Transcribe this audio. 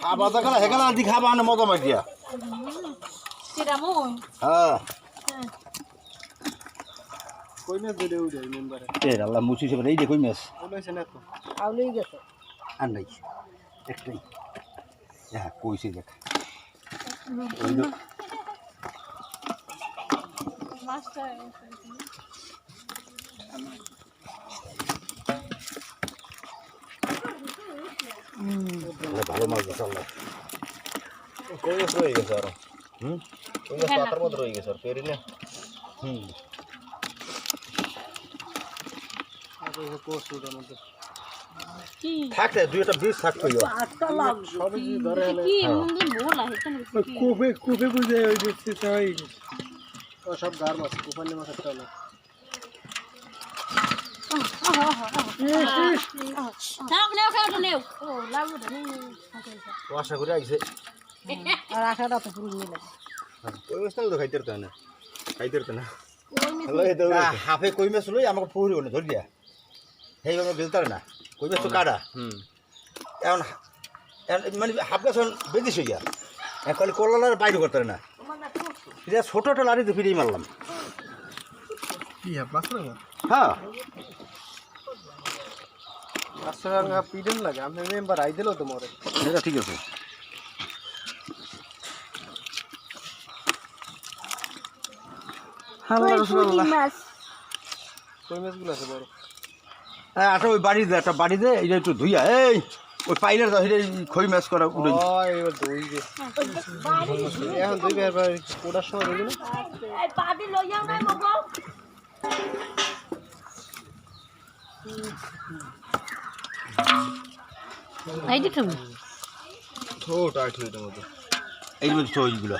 খাবা দাখা হেখানে আদি খাবা আনে মজা মাইয়া চিরামুন হ্যাঁ কই মাছ ধরে উঠে মেম্বারে এ আল্লাহ মুছি সব এই যে কই মাছ বলেছে না তো আউলেই গেছে আর নাই একটাই হ্যাঁ কইছে দেখ মাছটা ভালো মাছ দিছে আল্লাহ কই মাছ রয়ে গেছে আর হুম কই মাছ পাতার মধ্যে রয়ে গেছে আর পেরি না হুম আর ওই কোসুটার মধ্যে কি থাকতে দুই একটা বীজ থাকতো আটটা লাগ সবই যদি ধরে এলে কি মুন্দিন ভোলা হেতন কুপে কুপে বুঝে ওই দেখতে চাই ও সব গার মাছ কুপানি মাছ একটা না থাক নেও খাওটা নেও ও লাগু ধরে আশা করে আইছে আর আশাটা তো পুরো নিয়ে লাগে কই মাছ তো খাইতে পারতো না হ্যালো এই তো হাফে কই মাছ লই আমাকে পুরি ওনে ধর দিয়া হেই আমরা গেলতার না কই মাছ তো কাটা এখন মানে হাফ গাছ বেদিস হইয়া এখন কলার বাইরে করতে না এটা ছোটটা লাড়ি তো ফিরেই মারলাম কি হ্যাঁ মাছ না হ্যাঁ মাছটা পিডেন লাগে আমি মেম্বার আই দিলো তো মরে এটা ঠিক আছে কই মাছগুলো আছে বড় হ্যাঁ আচ্ছা ওই বাড়ি দে একটা বাড়ি দে এটা একটু ধুইয়া এই ওই পাইলের খই মাছ করা উঠে এবার দই গে এখন দই বের কোটার সময় দেখি না এই পাদি লইয়া নাই মগো এই দেখুন ছোট আইট হইতে মতো এই মধ্যে ওইগুলো